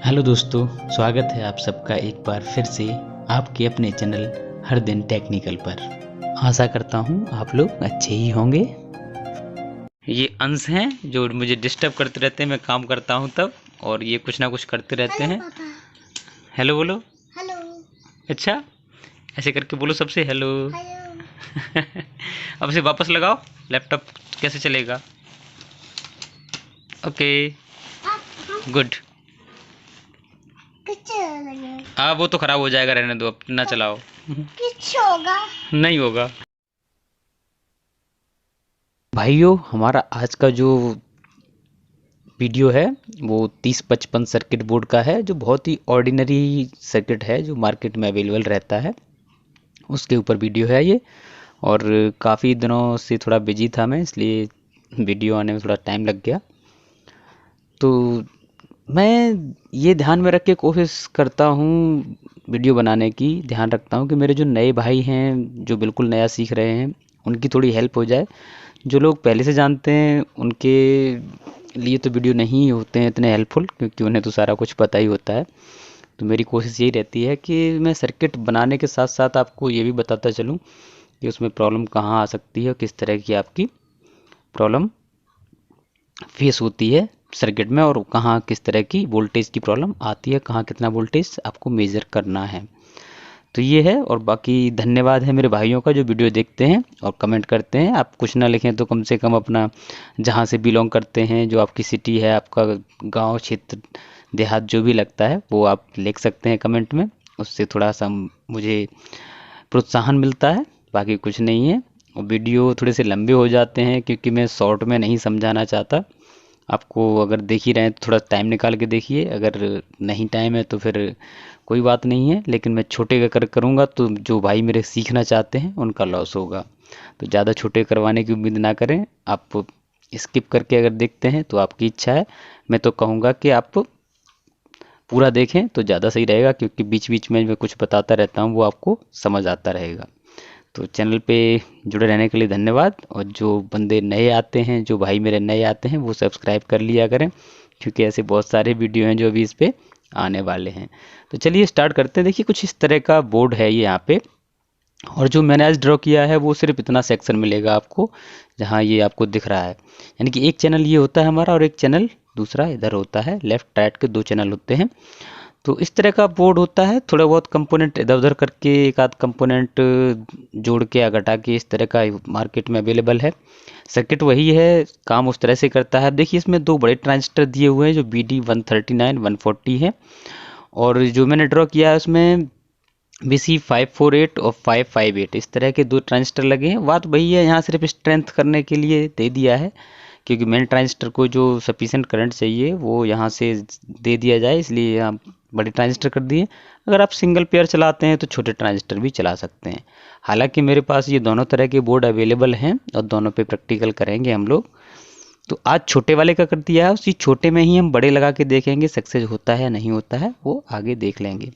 Hello दोस्तों, स्वागत है आप सबका एक बार फिर से आपके अपने चैनल हर दिन टेक्निकल पर। आशा करता हूँ आप लोग अच्छे ही होंगे। ये अंश हैं जो मुझे डिस्टर्ब करते रहते हैं, मैं काम करता हूँ तब, और ये कुछ ना कुछ करते रहते हैं। हेलो बोलो। हेलो। अच्छा, ऐसे करके बोलो सबसे हेलो। हेलो। अब इसे वापस लगाओ, लैपटॉप कैसे चलेगा। Okay, good. वो तो खराब हो जाएगा, रहने दो, अपना चलाओ। कुछ होगा नहीं होगा। भाइयों, हमारा आज का जो वीडियो है वो 3055 सर्किट बोर्ड का है, जो बहुत ही ऑर्डिनरी सर्किट है जो मार्केट में अवेलेबल रहता है, उसके ऊपर वीडियो है ये। और काफ़ी दिनों से थोड़ा बिजी था मैं, इसलिए वीडियो आने में थोड़ा टाइम लग गया। तो मैं ये ध्यान में रख के कोशिश करता हूँ वीडियो बनाने की, ध्यान रखता हूँ कि मेरे जो नए भाई हैं जो बिल्कुल नया सीख रहे हैं उनकी थोड़ी हेल्प हो जाए। जो लोग पहले से जानते हैं उनके लिए तो वीडियो नहीं होते हैं इतने हेल्पफुल, क्योंकि उन्हें तो सारा कुछ पता ही होता है। तो मेरी कोशिश यही रहती है कि मैं सर्किट बनाने के साथ साथ आपको ये भी बताता चलूँ कि उसमें प्रॉब्लम कहाँ आ सकती है और किस तरह की आपकी प्रॉब्लम फेस होती है सर्किट में, और कहाँ किस तरह की वोल्टेज की प्रॉब्लम आती है, कहाँ कितना वोल्टेज आपको मेज़र करना है। तो ये है, और बाकी धन्यवाद है मेरे भाइयों का जो वीडियो देखते हैं और कमेंट करते हैं। आप कुछ ना लिखें तो कम से कम अपना जहाँ से बिलोंग करते हैं, जो आपकी सिटी है, आपका गांव क्षेत्र देहात जो भी लगता है वो आप लिख सकते हैं कमेंट में। उससे थोड़ा सा मुझे प्रोत्साहन मिलता है, बाकी कुछ नहीं है। और वीडियो थोड़े से लंबे हो जाते हैं क्योंकि मैं शॉर्ट में नहीं समझाना चाहता आपको। अगर देख ही रहे हैं तो थोड़ा टाइम निकाल के देखिए, अगर नहीं टाइम है तो फिर कोई बात नहीं है, लेकिन मैं छोटे का करूँगा तो जो भाई मेरे सीखना चाहते हैं उनका लॉस होगा। तो ज़्यादा छोटे करवाने की उम्मीद ना करें। आप स्किप करके अगर देखते हैं तो आपकी इच्छा है, मैं तो कहूँगा कि आप पूरा देखें तो ज़्यादा सही रहेगा, क्योंकि बीच बीच में मैं कुछ बताता रहता हूँ वो आपको समझ आता रहेगा। तो चैनल पे जुड़े रहने के लिए धन्यवाद। और जो बंदे नए आते हैं, जो भाई मेरे नए आते हैं, वो सब्सक्राइब कर लिया करें, क्योंकि ऐसे बहुत सारे वीडियो हैं जो अभी इस पे आने वाले हैं। तो चलिए स्टार्ट करते हैं। देखिए कुछ इस तरह का बोर्ड है ये यहाँ पे, और जो मैंने आज ड्रॉ किया है वो सिर्फ इतना सेक्शन मिलेगा आपको जहाँ ये आपको दिख रहा है। यानी कि एक चैनल ये होता है हमारा और एक चैनल दूसरा इधर होता है, लेफ्ट राइट के दो चैनल होते हैं। तो इस तरह का बोर्ड होता है। थोड़ा बहुत कंपोनेंट इधर उधर करके, एक आध कंपोनेंट जोड़ के या घटा के, इस तरह का मार्केट में अवेलेबल है। सर्किट वही है, काम उस तरह से करता है। अब देखिए इसमें दो बड़े ट्रांजिस्टर दिए हुए हैं जो BD139 140 है, और जो मैंने ड्रॉ किया है उसमें BC548 और 558 इस तरह के दो ट्रांजिस्टर लगे हैं। बात वही है, यहाँ सिर्फ स्ट्रेंथ करने के लिए दे दिया है, क्योंकि मेन ट्रांजिस्टर को जो सफिशिएंट करंट चाहिए वो यहाँ से दे दिया जाए, इसलिए यहाँ बड़े ट्रांजिस्टर कर दिए। अगर आप सिंगल पेयर चलाते हैं तो छोटे ट्रांजिस्टर भी चला सकते हैं। हालांकि मेरे पास ये दोनों तरह के बोर्ड अवेलेबल हैं और दोनों पे प्रैक्टिकल करेंगे हम लोग। तो आज छोटे वाले का कर दिया है, उसी छोटे में ही हम बड़े लगा के देखेंगे सक्सेस होता है नहीं होता है, वो आगे देख लेंगे।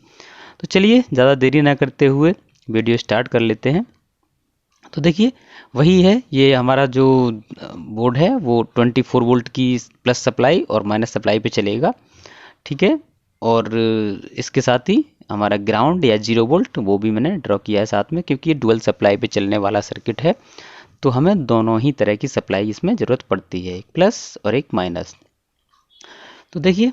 तो चलिए ज़्यादा देरी ना करते हुए वीडियो स्टार्ट कर लेते हैं। तो देखिए वही है, ये हमारा जो बोर्ड है वो 24 वोल्ट की प्लस सप्लाई और माइनस सप्लाई पे चलेगा, ठीक है। और इसके साथ ही हमारा ग्राउंड या 0 वोल्ट वो भी मैंने ड्रॉ किया है साथ में, क्योंकि ये डुअल सप्लाई पे चलने वाला सर्किट है। तो हमें दोनों ही तरह की सप्लाई इसमें ज़रूरत पड़ती है, एक प्लस और एक माइनस। तो देखिए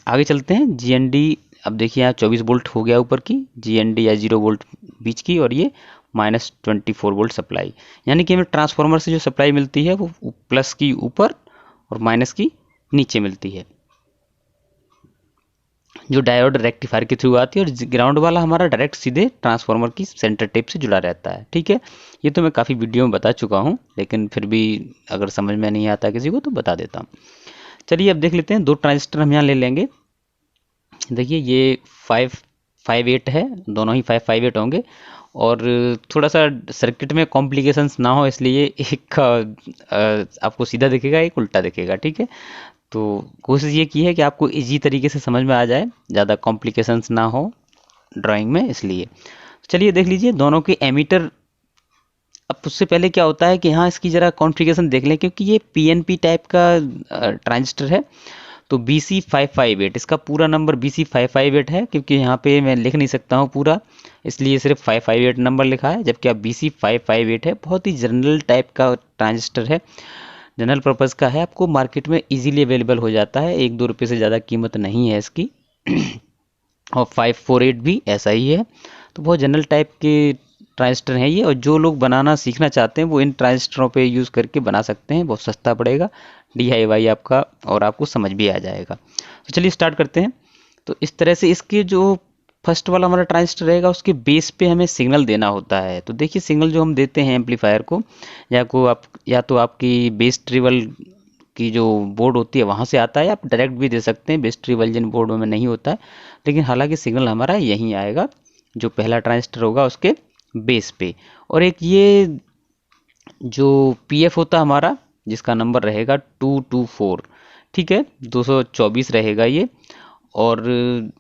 आगे चलते हैं। GND, अब देखिए यहाँ 24 वोल्ट हो गया ऊपर की GND या 0 वोल्ट बीच की, और ये -24 वोल्ट सप्लाई। यानी कि हमें ट्रांसफार्मर से जो सप्लाई मिलती है वो प्लस की ऊपर और माइनस की नीचे मिलती है, जो डायोड रेक्टिफायर के थ्रू आती है। और ग्राउंड वाला हमारा डायरेक्ट सीधे ट्रांसफार्मर की सेंटर टेप से जुड़ा रहता है, ठीक है। ये तो मैं काफ़ी वीडियो में बता चुका हूँ, लेकिन फिर भी अगर समझ में नहीं आता किसी को तो बता देता हूँ। चलिए अब देख लेते हैं। दो ट्रांजिस्टर हम यहाँ ले लेंगे। देखिए ये 558 है, दोनों ही 558 होंगे। और थोड़ा सा सर्किट में कॉम्प्लिकेशंस ना हो इसलिए एक आपको सीधा दिखेगा, एक उल्टा दिखेगा, ठीक है। तो कोशिश ये की है कि आपको इजी तरीके से समझ में आ जाए, ज़्यादा कॉम्प्लिकेशंस ना हो ड्राइंग में, इसलिए। चलिए देख लीजिए दोनों के एमीटर। अब उससे पहले क्या होता है कि यहाँ इसकी ज़रा कॉन्फ़िगरेशन देख लें, क्योंकि ये PNP टाइप का ट्रांजिस्टर है। तो BC558, इसका पूरा नंबर BC558 है, क्योंकि यहाँ पे मैं लिख नहीं सकता हूँ पूरा, इसलिए सिर्फ 558 नंबर लिखा है, जबकि आप BC558 है। बहुत ही जनरल टाइप का ट्रांजिस्टर है, जनरल पर्पज़ का है, आपको मार्केट में इजीली अवेलेबल हो जाता है, 1-2 रुपये से ज़्यादा कीमत नहीं है इसकी। और 548 भी ऐसा ही है। तो बहुत जनरल टाइप के ट्रांजिस्टर हैं ये, और जो लोग बनाना सीखना चाहते हैं वो इन ट्रांजिस्टरों पे यूज़ करके बना सकते हैं, बहुत सस्ता पड़ेगा, DIY आपका, और आपको समझ भी आ जाएगा। तो चलिए स्टार्ट करते हैं। तो इस तरह से इसके जो फर्स्ट वाला हमारा ट्रांजिस्टर रहेगा, उसके बेस पे हमें सिग्नल देना होता है। तो देखिए सिग्नल जो हम देते हैं एम्पलीफायर को, या तो आपकी बेस ट्रिवल की जो बोर्ड होती है वहाँ से आता है, आप डायरेक्ट भी दे सकते हैं, बेस ट्रिवल बोर्ड में नहीं होता है, लेकिन हालांकि सिग्नल हमारा यहीं आएगा, जो पहला ट्रांजिस्टर होगा उसके बेस पे। और एक ये जो PF होता है हमारा, जिसका नंबर रहेगा 224, ठीक है, 224 रहेगा ये। और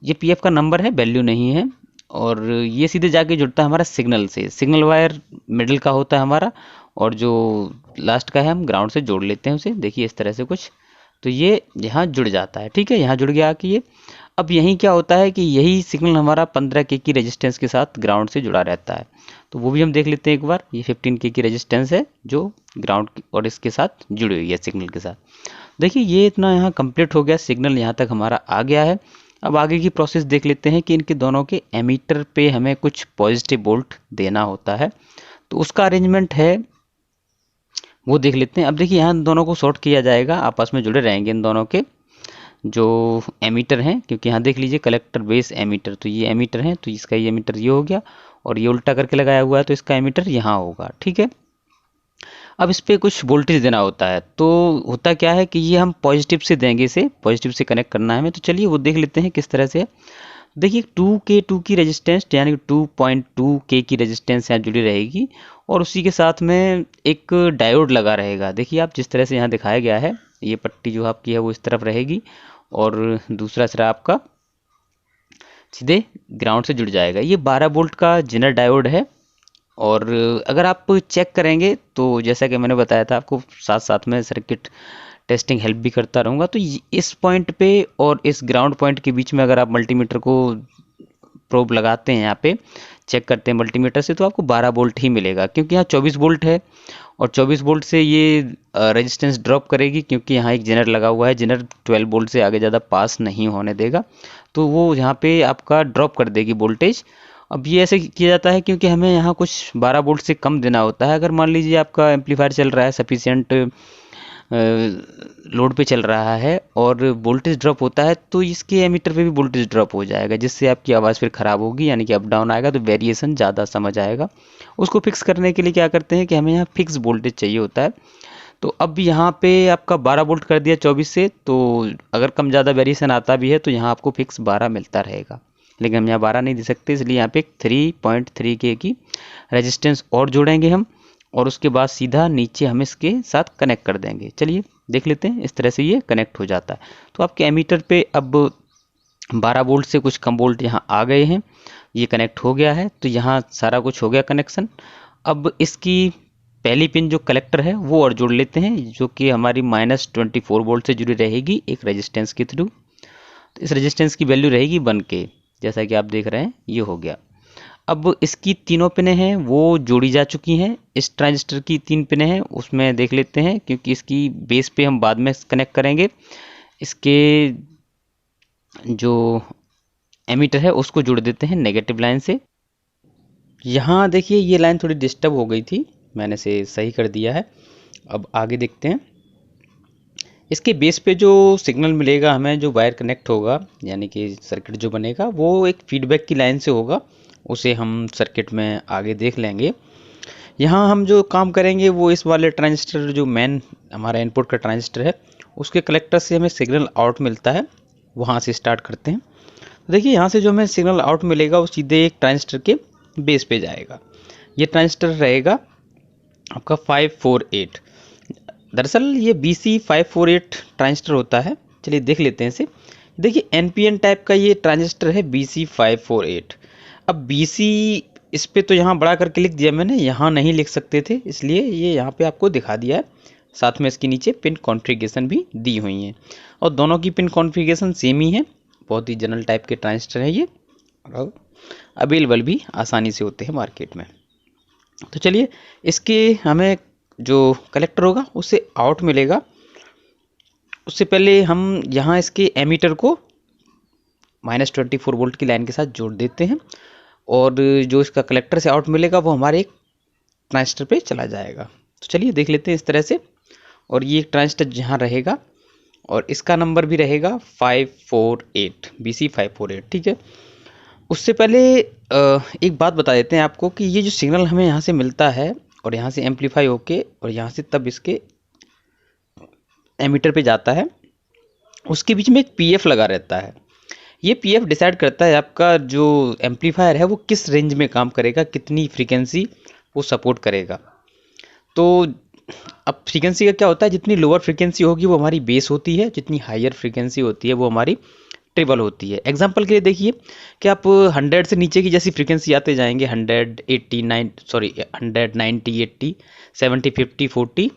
ये PF का नंबर है, वैल्यू नहीं है। और ये सीधे जाके जुड़ता है हमारा सिग्नल से, सिग्नल वायर मिडिल का होता है हमारा, और जो लास्ट का है हम ग्राउंड से जोड़ लेते हैं उसे, देखिए इस तरह से कुछ। तो ये यहाँ जुड़ जाता है, ठीक है, यहाँ जुड़ गया कि ये। अब यहीं क्या होता है कि यही सिग्नल हमारा 15K की रेजिस्टेंस के साथ ग्राउंड से जुड़ा रहता है। तो वो भी हम देख लेते हैं एक बार। ये 15K की रेजिस्टेंस है जो ग्राउंड और इसके साथ जुड़ी हुई है सिग्नल के साथ। देखिए ये इतना यहाँ कंप्लीट हो गया, सिग्नल यहाँ तक हमारा आ गया है। अब आगे की प्रोसेस देख लेते हैं कि इनके दोनों के एमीटर पे हमें कुछ पॉजिटिव वोल्ट देना होता है। तो उसका अरेंजमेंट है, वो देख लेते हैं। अब देखिए यहाँ दोनों को शॉर्ट किया जाएगा, आपस में जुड़े रहेंगे इन दोनों के जो एमीटर हैं, क्योंकि यहाँ देख लीजिए कलेक्टर बेस एमीटर, तो ये एमीटर है, तो इसका ये एमीटर ये हो गया, और ये उल्टा करके लगाया हुआ है, तो इसका एमीटर यहाँ होगा, ठीक है। अब इस पर कुछ वोल्टेज देना होता है। तो होता क्या है कि ये हम पॉजिटिव से देंगे, इसे पॉजिटिव से कनेक्ट करना है हमें। तो चलिए वो देख लेते हैं किस तरह से। देखिए 2K की रेजिस्टेंस, यानी कि 2.2K की रेजिस्टेंस यहाँ जुड़ी रहेगी, और उसी के साथ में एक डायोड लगा रहेगा। देखिए आप जिस तरह से यहाँ दिखाया गया है, ये पट्टी जो आपकी है वो इस तरफ रहेगी, और दूसरा सिरा आपका सीधे ग्राउंड से जुड़ जाएगा। ये 12 वोल्ट का जेनर डायोड है। और अगर आप चेक करेंगे तो जैसा कि मैंने बताया था आपको, साथ साथ में सर्किट टेस्टिंग हेल्प भी करता रहूँगा। तो इस पॉइंट पे और इस ग्राउंड पॉइंट के बीच में अगर आप मल्टीमीटर को प्रोब लगाते हैं, यहाँ पे चेक करते हैं मल्टीमीटर से, तो आपको 12 वोल्ट ही मिलेगा, क्योंकि यहाँ 24 वोल्ट है, और 24 वोल्ट से ये रेजिस्टेंस ड्रॉप करेगी, क्योंकि यहाँ एक जेनर लगा हुआ है, जेनर 12 वोल्ट से आगे ज़्यादा पास नहीं होने देगा, तो वो यहाँ पे आपका ड्रॉप कर देगी वोल्टेज। अब ये ऐसे किया जाता है क्योंकि हमें यहाँ कुछ 12 वोल्ट से कम देना होता है। अगर मान लीजिए आपका एम्पलीफायर चल रहा है, सफिशिएंट लोड पे चल रहा है, और वोल्टेज ड्रॉप होता है, तो इसके एमीटर पे भी वोल्टेज ड्रॉप हो जाएगा, जिससे आपकी आवाज़ फिर ख़राब होगी, यानी कि अप डाउन आएगा, तो वेरिएशन ज़्यादा समझ आएगा। उसको फिक्स करने के लिए क्या करते हैं कि हमें यहाँ फिक्स वोल्टेज चाहिए होता है। तो अब यहाँ पे आपका 12 वोल्ट कर दिया 24 से, तो अगर कम ज़्यादा वेरिएशन आता भी है तो यहाँ आपको फिक्स 12 मिलता रहेगा, लेकिन हम यहाँ 12 नहीं दे सकते, इसलिए यहाँ पे 3.3K की रेजिस्टेंस और जोड़ेंगे हम, और उसके बाद सीधा नीचे हम इसके साथ कनेक्ट कर देंगे। चलिए देख लेते हैं, इस तरह से ये कनेक्ट हो जाता है। तो आपके एमीटर पे अब 12 वोल्ट से कुछ कम वोल्ट यहाँ आ गए हैं, ये कनेक्ट हो गया है, तो यहाँ सारा कुछ हो गया कनेक्शन। अब इसकी पहली पिन जो कलेक्टर है वो और जोड़ लेते हैं, जो कि हमारी -24 वोल्ट से जुड़ी रहेगी एक रेजिस्टेंस के थ्रू। तो इस रेजिस्टेंस की वैल्यू रहेगी 1K, जैसा कि आप देख रहे हैं ये हो गया। अब इसकी तीनों पिनें हैं वो जोड़ी जा चुकी हैं, इस ट्रांजिस्टर की 3 पिनें हैं, उसमें देख लेते हैं, क्योंकि इसकी बेस पे हम बाद में कनेक्ट करेंगे। इसके जो एमीटर है उसको जोड़ देते हैं नेगेटिव लाइन से। यहाँ देखिए ये लाइन थोड़ी डिस्टर्ब हो गई थी, मैंने इसे सही कर दिया है। अब आगे देखते हैं। इसके बेस पे जो सिग्नल मिलेगा हमें, जो वायर कनेक्ट होगा, यानी कि सर्किट जो बनेगा, वो एक फीडबैक की लाइन से होगा, उसे हम सर्किट में आगे देख लेंगे। यहाँ हम जो काम करेंगे वो इस वाले ट्रांजिस्टर, जो मेन हमारा इनपुट का ट्रांजिस्टर है, उसके कलेक्टर से हमें सिग्नल आउट मिलता है, वहाँ से स्टार्ट करते हैं। तो देखिए यहाँ से जो हमें सिग्नल आउट मिलेगा वो सीधे एक ट्रांजिस्टर के बेस पे जाएगा। ये ट्रांजिस्टर रहेगा आपका 548। दरअसल ये BC548 ट्रांजिस्टर होता है। चलिए देख लेते हैं इसे। देखिए NPN टाइप का ये ट्रांजिस्टर है BC548। अब BC इस पे तो यहाँ बड़ा करके लिख दिया मैंने, यहाँ नहीं लिख सकते थे, इसलिए ये यहाँ पे आपको दिखा दिया है साथ में इसके नीचे पिन कॉन्फ़िगरेशन भी दी हुई हैं और दोनों की पिन कॉन्फ़िगरेशन सेम ही है। बहुत ही जनरल टाइप के ट्रांजिस्टर हैं ये और अवेलेबल भी आसानी से होते हैं मार्केट में। तो चलिए इसके हमें जो कलेक्टर होगा उससे आउट मिलेगा, उससे पहले हम यहाँ इसके एमीटर को -24 वोल्ट की लाइन के साथ जोड़ देते हैं और जो इसका कलेक्टर से आउट मिलेगा वो हमारे एक ट्रांजिस्टर पे चला जाएगा। तो चलिए देख लेते हैं इस तरह से। और ये एक ट्रांजिस्टर जहाँ रहेगा और इसका नंबर भी रहेगा 548 BC548, ठीक है। उससे पहले एक बात बता देते हैं आपको कि ये जो सिग्नल हमें यहाँ से मिलता है और यहाँ से एम्पलीफाई होके और यहाँ से तब इसके एमीटर पे जाता है, उसके बीच में एक पीएफ लगा रहता है। ये पीएफ डिसाइड करता है आपका जो एम्पलीफायर है वो किस रेंज में काम करेगा, कितनी फ्रीक्वेंसी वो सपोर्ट करेगा। तो अब फ्रीक्वेंसी का क्या होता है, जितनी लोअर फ्रीक्वेंसी होगी वो हमारी बेस होती है, जितनी हायर फ्रीक्वेंसी होती है वो हमारी ट्रिबल होती है। एग्जांपल के लिए देखिए कि आप 100 से नीचे की जैसी फ्रीक्वेंसी आते जाएंगे 100, 90, 80, 70, 50,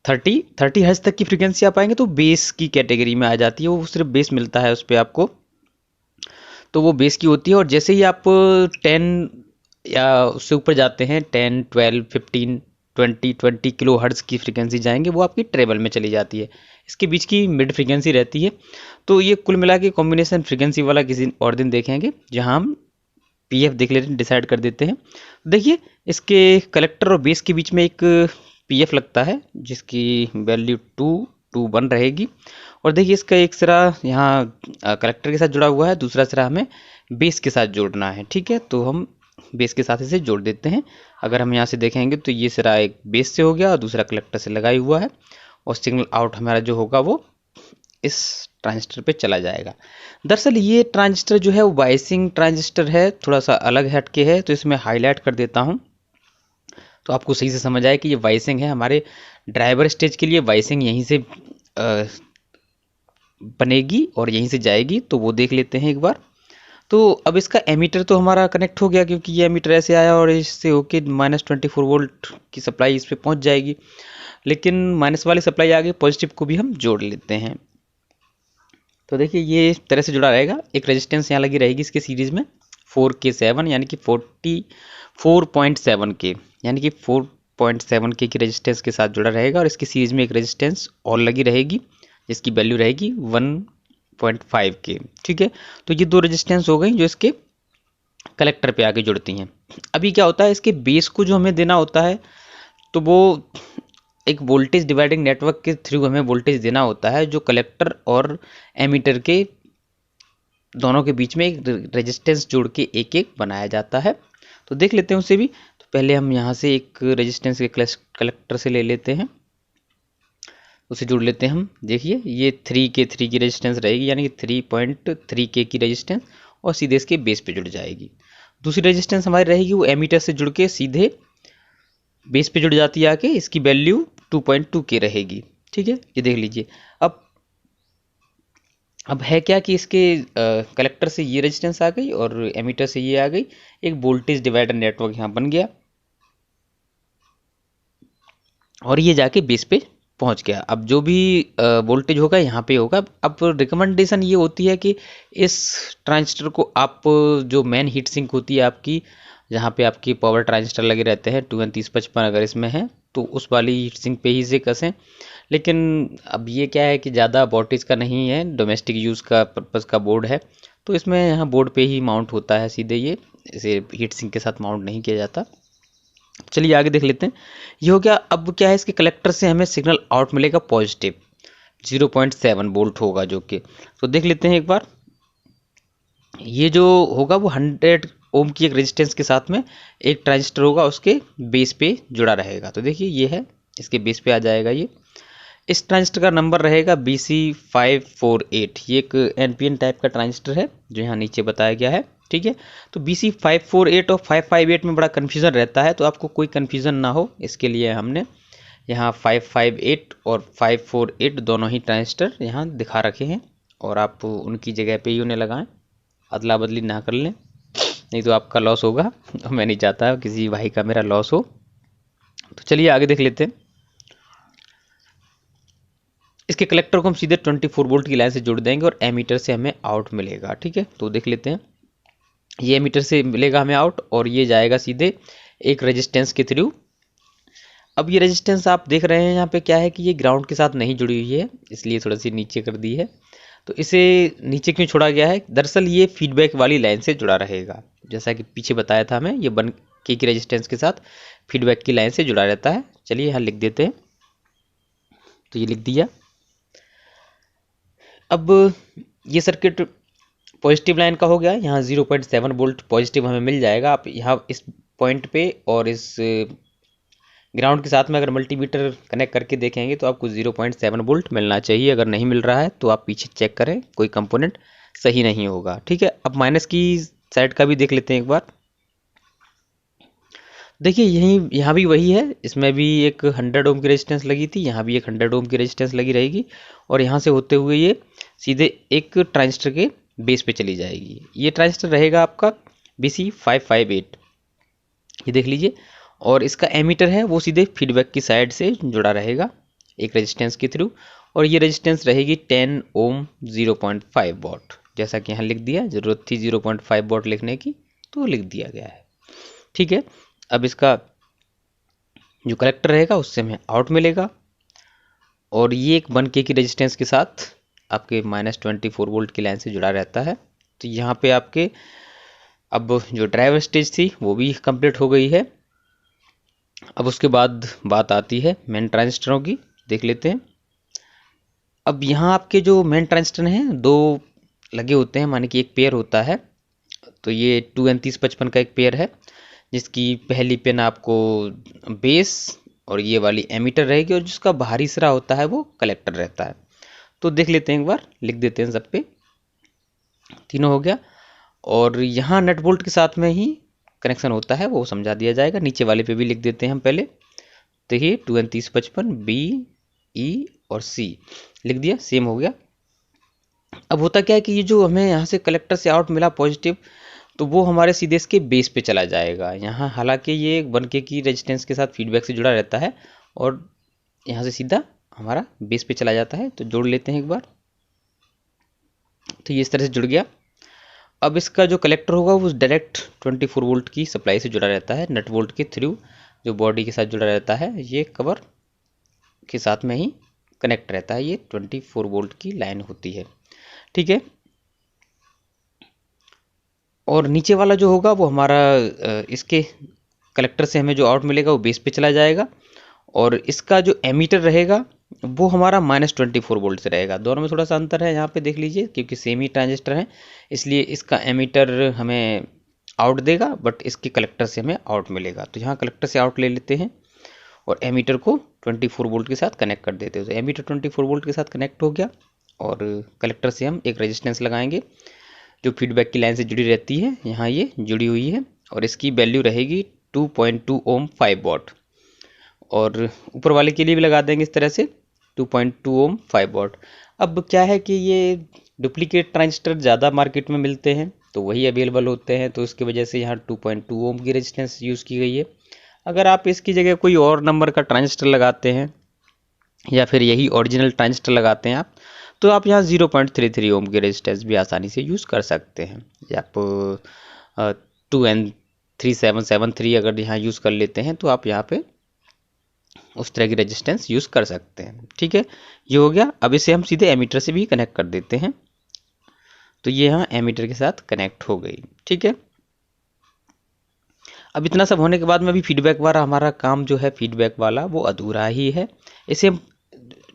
40, 30 हर्ट्ज तक की फ्रीक्वेंसी आ पाएंगे तो बेस की कैटेगरी में आ जाती है। वो सिर्फ बेस मिलता है उस पर आपको, तो वो बेस की होती है। और जैसे ही आप 10 या उससे ऊपर जाते हैं 10, 12, 15, 20 किलो हर्ट्ज की फ्रीक्वेंसी जाएंगे वो आपकी ट्रेबल में चली जाती है। इसके बीच की मिड फ्रीक्वेंसी रहती है। तो ये कुल मिला के कॉम्बिनेशन फ्रीक्वेंसी वाला किसी और दिन देखेंगे जहां हम पीएफ देख लेते हैं, डिसाइड कर देते हैं। देखिए इसके कलेक्टर और बेस के बीच में एक पीएफ लगता है जिसकी वैल्यू 221 रहेगी। और देखिए इसका एक सिरा यहाँ कलेक्टर के साथ जुड़ा हुआ है, दूसरा सिरा हमें बेस के साथ जोड़ना है, ठीक है। तो हम बेस के साथ इसे जोड़ देते हैं। अगर हम यहाँ से देखेंगे तो ये सिरा एक बेस से हो गया और दूसरा कलेक्टर से लगाई हुआ है और सिग्नल आउट हमारा जो होगा वो इस ट्रांजिस्टर पे चला जाएगा। दरअसल ये ट्रांजिस्टर जो है वो वाइसिंग ट्रांजिस्टर है, थोड़ा सा अलग हटके है, तो इसमें हाईलाइट कर देता हूँ तो आपको सही से समझ आए कि ये वाइसिंग है। हमारे ड्राइवर स्टेज के लिए वाइसिंग यहीं से बनेगी और यहीं से जाएगी, तो वो देख लेते हैं एक बार। तो अब इसका एमीटर तो हमारा कनेक्ट हो गया क्योंकि ये एमीटर ऐसे आया और इससे होके -24 वोल्ट की सप्लाई इस पे पहुंच जाएगी। लेकिन माइनस वाली सप्लाई आ गई, पॉजिटिव को भी हम जोड़ लेते हैं। तो देखिए ये इस तरह से जुड़ा रहेगा। एक रेजिस्टेंस यहाँ लगी रहेगी इसके सीरीज में 4K7 यानी कि 4.7K यानी कि 4.7K की रेजिस्टेंस के साथ जुड़ा रहेगा और इसकी सीरीज में एक रेजिस्टेंस और लगी रहेगी जिसकी वैल्यू रहेगी 1.5K, ठीक है। तो ये दो रेजिस्टेंस हो गई जो इसके कलेक्टर पे आके जुड़ती हैं। अभी क्या होता है, इसके बेस को जो हमें देना होता है तो वो एक वोल्टेज डिवाइडिंग नेटवर्क के थ्रू हमें वोल्टेज देना होता है जो कलेक्टर और एमीटर के दोनों के बीच में एक रेजिस्टेंस जोड़ के एक एक बनाया जाता है। तो देख लेते हैं उसे भी। तो पहले हम यहाँ से एक रेजिस्टेंस के कलेक्टर से ले लेते हैं, उसे जोड़ लेते हैं हम। देखिए ये 3K की रेजिस्टेंस रहेगी यानी कि 3.3K की रेजिस्टेंस और सीधे इसके बेस पे जुड़ जाएगी। दूसरी रेजिस्टेंस हमारी रहेगी वो एमीटर से जुड़ के सीधे बेस पे जुड़ जाती है आके, इसकी वैल्यू 2.2K रहेगी, ठीक है। ये देख लीजिए। अब है क्या कि इसके कलेक्टर से ये रेजिस्टेंस आ गई और एमीटर से ये आ गई, एक वोल्टेज डिवाइडर नेटवर्क यहाँ बन गया और ये जाके बेस पे पहुंच गया। अब जो भी वोल्टेज होगा यहाँ पे होगा। अब रिकमेंडेशन ये होती है कि इस ट्रांजिस्टर को आप जो मेन हीट सिंक होती है आपकी, जहाँ पे आपकी पावर ट्रांजिस्टर लगे रहते हैं 2N3055 अगर इसमें है तो उस वाली हीट सिंक पे ही से कसें। लेकिन अब ये क्या है कि ज़्यादा वोल्टेज का नहीं है, डोमेस्टिक यूज़ का पर्पज़ का बोर्ड है तो इसमें यहाँ बोर्ड पे ही माउंट होता है सीधे, ये इसे हीट सिंक के साथ माउंट नहीं किया जाता। चलिए आगे देख लेते हैं। ये हो गया। अब क्या है, इसके कलेक्टर से हमें सिग्नल आउट मिलेगा पॉजिटिव 0.7 वोल्ट होगा जो कि, तो देख लेते हैं एक बार। ये जो होगा वो 100 ओम की एक रेजिस्टेंस के साथ में एक ट्रांजिस्टर होगा उसके बेस पे जुड़ा रहेगा। तो देखिए ये है, इसके बेस पे आ जाएगा ये। इस ट्रांजिस्टर का नंबर रहेगा BC548। ये एक NPN टाइप का ट्रांजिस्टर है जो यहाँ नीचे बताया गया है, ठीक है। तो BC548 और 558 में बड़ा कन्फ्यूज़न रहता है, तो आपको कोई कन्फ्यूज़न ना हो इसके लिए हमने यहाँ 558 और 548 दोनों ही ट्रांजिस्टर यहाँ दिखा रखे हैं और आप उनकी जगह पे ही उन्हें लगाएं, अदला बदली ना कर लें, नहीं तो आपका लॉस होगा। मैं नहीं चाहता किसी भाई का मेरा लॉस हो। तो चलिए आगे देख लेते हैं। इसके कलेक्टर को हम सीधे 24 वोल्ट की लाइन से जोड़ देंगे और एमीटर से हमें आउट मिलेगा। ठीक है, तो देख लेते हैं। ये एमीटर से मिलेगा हमें आउट और ये जाएगा सीधे एक रेजिस्टेंस के थ्रू। अब ये रेजिस्टेंस आप देख रहे हैं यहाँ पे क्या है कि ये ग्राउंड के साथ नहीं जुड़ी हुई है, इसलिए थोड़ा सी नीचे कर दी है। तो इसे नीचे क्यों छोड़ा गया है? दरअसल ये फीडबैक वाली लाइन से जुड़ा रहेगा, जैसा कि पीछे बताया था हमें, ये 1K की रेजिस्टेंस के साथ फीडबैक की लाइन से जुड़ा रहता है। चलिए यहाँ लिख देते हैं, तो ये लिख दिया। अब ये सर्किट पॉजिटिव लाइन का हो गया, यहाँ 0.7 वोल्ट पॉजिटिव हमें मिल जाएगा। आप यहाँ इस पॉइंट पे और इस ग्राउंड के साथ में अगर मल्टीमीटर कनेक्ट करके देखेंगे तो आपको 0.7 वोल्ट मिलना चाहिए। अगर नहीं मिल रहा है तो आप पीछे चेक करें, कोई कंपोनेंट सही नहीं होगा। ठीक है, अब माइनस की साइड का भी देख लेते हैं एक बार। देखिए यहाँ भी वही है, इसमें भी एक 100 ओम की रेजिस्टेंस लगी थी, यहाँ भी एक 100 ओम की रेजिस्टेंस लगी रहेगी और यहाँ से होते हुए ये सीधे एक ट्रांजिस्टर के बेस पे चली जाएगी। ये ट्रांजिस्टर रहेगा आपका BC558, ये देख लीजिए। और इसका एमीटर है वो सीधे फीडबैक की साइड से जुड़ा रहेगा एक रेजिस्टेंस के थ्रू, और ये रेजिस्टेंस रहेगी 10 ओम 0.5 वॉट, जैसा कि यहाँ लिख दिया। ज़रूरत थी 0.5 वॉट लिखने की तो लिख दिया गया है। ठीक है, अब इसका जो कलेक्टर रहेगा उससे हमें आउट मिलेगा और ये एक 1K की रेजिस्टेंस के साथ आपके -24 वोल्ट की लाइन से जुड़ा रहता है। तो यहाँ पे आपके अब जो ड्राइवर स्टेज थी वो भी कंप्लीट हो गई है। अब उसके बाद बात आती है मेन ट्रांजिस्टरों की, देख लेते हैं। अब यहाँ आपके जो मेन ट्रांजिस्टर हैं दो लगे होते हैं, माने कि एक पेयर होता है। तो ये 2N3055 का एक पेयर है, जिसकी पहली पिन आपको बेस और ये वाली एमीटर रहेगी और जिसका बाहरी सिरा होता है वो कलेक्टर रहता है। तो देख लेते हैं एक बार, लिख देते हैं सब पे, तीनों हो गया। और यहाँ नट बोल्ट के साथ में ही कनेक्शन होता है, वो समझा दिया जाएगा। नीचे वाले पे भी लिख देते हैं हम पहले। तो ये 2N3055 B E और C लिख दिया, सेम हो गया। अब होता क्या है कि ये जो हमें यहाँ से कलेक्टर से आउट मिला पॉजिटिव, तो वो हमारे सीधे इसके बेस पे चला जाएगा। यहाँ हालांकि ये 1K की रेजिस्टेंस के साथ फीडबैक से जुड़ा रहता है और यहाँ से सीधा हमारा बेस पे चला जाता है। तो जोड़ लेते हैं एक बार, तो ये इस तरह से जुड़ गया। अब इसका जो कलेक्टर होगा वो डायरेक्ट 24 वोल्ट की सप्लाई से जुड़ा रहता है, नट वोल्ट के थ्रू जो बॉडी के साथ जुड़ा रहता है। ये कवर के साथ में ही कनेक्ट रहता है, ये 24 वोल्ट की लाइन होती है। ठीक है, और नीचे वाला जो होगा वो हमारा इसके कलेक्टर से हमें जो आउट मिलेगा वो बेस पे चला जाएगा और इसका जो एमीटर रहेगा वो हमारा -24 वोल्ट से रहेगा। दोनों में थोड़ा सा अंतर है, यहाँ पे देख लीजिए, क्योंकि सेम ही ट्रांजिस्टर है इसलिए इसका एमीटर हमें आउट देगा बट इसके कलेक्टर से हमें आउट मिलेगा। तो यहाँ कलेक्टर से आउट ले लेते हैं और एमीटर को 24 वोल्ट के साथ कनेक्ट कर देते हैं। तो एमीटर 24 वोल्ट के साथ कनेक्ट हो गया और कलेक्टर से हम एक रेजिस्टेंस लगाएंगे जो फीडबैक की लाइन से जुड़ी रहती है। यहाँ ये जुड़ी हुई है और इसकी वैल्यू रहेगी 2.2 ओम 5 वॉट, और ऊपर वाले के लिए भी लगा देंगे इस तरह से 2.2 ओम 5 वॉट। अब क्या है कि ये डुप्लीकेट ट्रांजिस्टर ज़्यादा मार्केट में मिलते हैं तो वही अवेलेबल होते हैं, तो इसकी वजह से यहाँ 2.2 ओम की रेजिस्टेंस यूज़ की गई है। अगर आप इसकी जगह कोई और नंबर का ट्रांजिस्टर लगाते हैं या फिर यही ओरिजिनल ट्रांजिस्टर लगाते हैं आप, तो आप यहाँ 0.33 ओम की रेजिस्टेंस भी आसानी से यूज़ कर सकते हैं। या आप 2N3773 अगर यहाँ यूज़ कर लेते हैं तो आप यहाँ पे उस तरह की रेजिस्टेंस यूज़ कर सकते हैं। ठीक है, ये हो गया। अब इसे हम सीधे एमीटर से भी कनेक्ट कर देते हैं, तो ये यहाँ एमीटर के साथ कनेक्ट हो गई। ठीक है, अब इतना सब होने के बाद में भी फीडबैक वाला हमारा काम जो है, फीडबैक वाला वो अधूरा ही है। इसे हम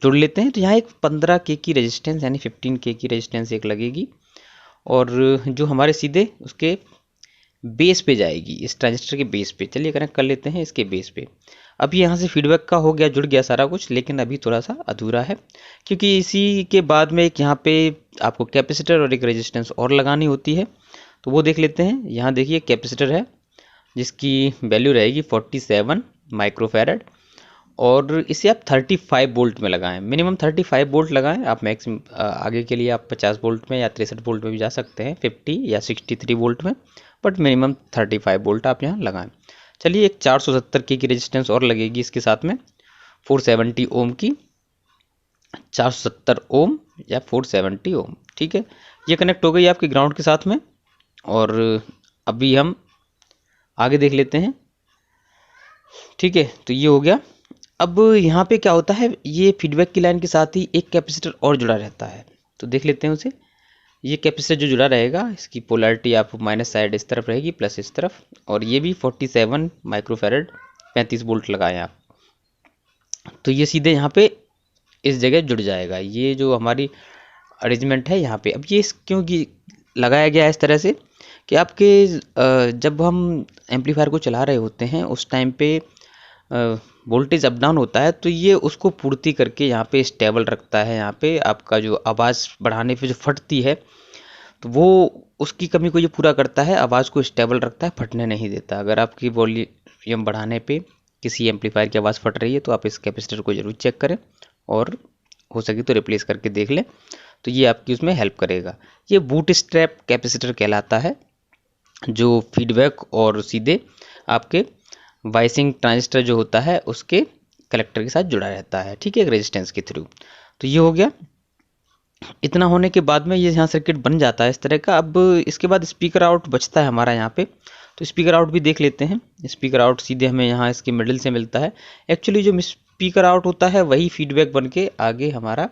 जोड़ लेते हैं। तो यहाँ एक 15K की रेजिस्टेंस यानी 15K की रेजिस्टेंस एक लगेगी और जो हमारे सीधे उसके बेस पे जाएगी, इस ट्रांजिस्टर के बेस पे। चलिए कनेक्ट कर लेते हैं इसके बेस पे। अब यहाँ से फीडबैक का हो गया, जुड़ गया सारा कुछ, लेकिन अभी थोड़ा सा अधूरा है क्योंकि इसी के बाद में एक यहाँ पे आपको कैपेसिटर और एक रेजिस्टेंस और लगानी होती है, तो वो देख लेते हैं। यहाँ देखिए कैपेसिटर है जिसकी वैल्यू रहेगी 47 माइक्रोफैरड और इसे आप 35 वोल्ट में लगाएं, मिनिमम 35 वोल्ट लगाएं। आप मैक्सिमम आगे के लिए आप 50 वोल्ट में या 63 वोल्ट में भी जा सकते हैं, 50 या 63 वोल्ट में, बट मिनिमम 35 वोल्ट आप यहाँ लगाएं। चलिए एक 470K की रेजिस्टेंस और लगेगी इसके साथ में 470 ओम की, 470 ओम या 470 ओम। ठीक है, ये कनेक्ट हो गई आपके ग्राउंड के साथ में। और अभी हम आगे देख लेते हैं। ठीक है, तो ये हो गया। अब यहाँ पे क्या होता है, ये फीडबैक की लाइन के साथ ही एक कैपेसिटर और जुड़ा रहता है, तो देख लेते हैं उसे। ये कैपेसिटर जो जुड़ा रहेगा, इसकी पोलैरिटी आप माइनस साइड इस तरफ रहेगी, प्लस इस तरफ, और ये भी 47 माइक्रोफैरड 35 वोल्ट लगाएं आप। तो ये सीधे यहाँ पे इस जगह जुड़ जाएगा। ये जो हमारी अरेंजमेंट है यहाँ पे, अब ये क्योंकि लगाया गया है इस तरह से कि आपके जब हम एम्पलीफायर को चला रहे होते हैं उस टाइम पे वोल्टेज अप डाउन होता है, तो ये उसको पूर्ति करके यहाँ पे स्टेबल रखता है। यहाँ पे आपका जो आवाज़ बढ़ाने पे जो फटती है, तो वो उसकी कमी को ये पूरा करता है, आवाज़ को स्टेबल रखता है, फटने नहीं देता। अगर आपकी वॉल्यूम बढ़ाने पे किसी एम्पलीफायर की आवाज़ फट रही है तो आप इस कैपेसिटर को ज़रूर चेक करें और हो सके तो रिप्लेस करके देख लें, तो ये आपकी उसमें हेल्प करेगा। ये बूट स्ट्रैप कैपेसिटर कहलाता है, जो फीडबैक और सीधे आपके वाइसिंग ट्रांजिस्टर जो होता है उसके कलेक्टर के साथ जुड़ा रहता है। ठीक है, एक रेजिस्टेंस के थ्रू। तो ये हो गया। इतना होने के बाद में ये यहाँ सर्किट बन जाता है इस तरह का। अब इसके बाद स्पीकर आउट बचता है हमारा यहाँ पे, तो स्पीकर आउट भी देख लेते हैं। स्पीकर आउट सीधे हमें यहाँ इसके मिडिल से मिलता है। एक्चुअली जो स्पीकर आउट होता है वही फीडबैक बन के आगे हमारा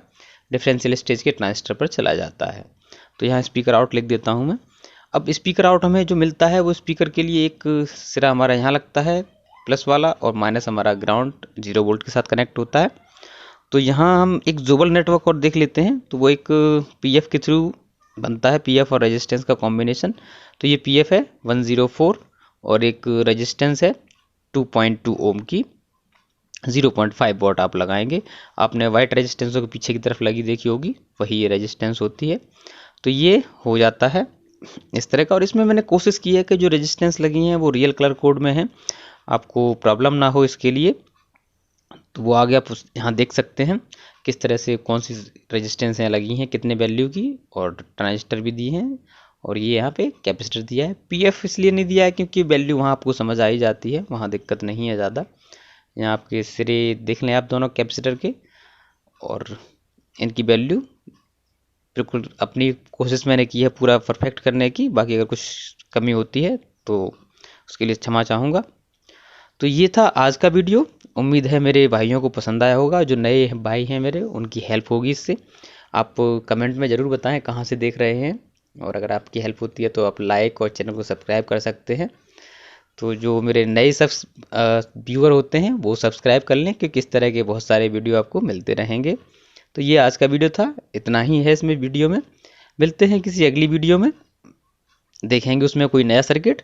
डिफरेंशियल स्टेज के ट्रांजिस्टर पर चला जाता है। तो यहाँ स्पीकर आउट लिख देता हूँ मैं। अब स्पीकर आउट हमें जो मिलता है वो स्पीकर के लिए एक सिरा हमारा यहाँ लगता है प्लस वाला, और माइनस हमारा ग्राउंड 0 वोल्ट के साथ कनेक्ट होता है। तो यहाँ हम एक जोबल नेटवर्क और देख लेते हैं, तो वो एक पीएफ के थ्रू बनता है, पीएफ और रेजिस्टेंस का कॉम्बिनेशन। तो ये पीएफ है 104 और एक रेजिस्टेंस है 2.2 ओम की, 0.5 वॉट आप लगाएंगे। आपने वाइट रेजिस्टेंसों के पीछे की तरफ लगी देखी होगी, वही ये रेजिस्टेंस होती है। तो ये हो जाता है इस तरह का। और इसमें मैंने कोशिश की है कि जो रेजिस्टेंस लगी हैं वो रियल कलर कोड में है, आपको प्रॉब्लम ना हो इसके लिए। तो वो आगे आप यहाँ देख सकते हैं किस तरह से कौन सी रेजिस्टेंस यहाँ लगी हैं, कितने वैल्यू की, और ट्रांजिस्टर भी दिए हैं, और ये यहाँ पे कैपेसिटर दिया है। पीएफ इसलिए नहीं दिया है क्योंकि वैल्यू वहाँ आपको समझ आ ही जाती है, वहाँ दिक्कत नहीं है ज़्यादा। यहाँ आपके सिरे देख लें आप दोनों कैपेसिटर के, और इनकी वैल्यू बिल्कुल अपनी कोशिश मैंने की है पूरा परफेक्ट करने की। बाकी अगर कुछ कमी होती है तो उसके लिए क्षमा चाहूँगा। तो ये था आज का वीडियो। उम्मीद है मेरे भाइयों को पसंद आया होगा। जो नए भाई हैं मेरे, उनकी हेल्प होगी इससे। आप कमेंट में ज़रूर बताएं कहाँ से देख रहे हैं, और अगर आपकी हेल्प होती है तो आप लाइक और चैनल को सब्सक्राइब कर सकते हैं। तो जो मेरे नए व्यूअर होते हैं वो सब्सक्राइब कर लें, क्योंकि इस तरह के बहुत सारे वीडियो आपको मिलते रहेंगे। तो ये आज का वीडियो था, इतना ही है इसमें वीडियो में। मिलते हैं किसी अगली वीडियो में, देखेंगे उसमें कोई नया सर्किट।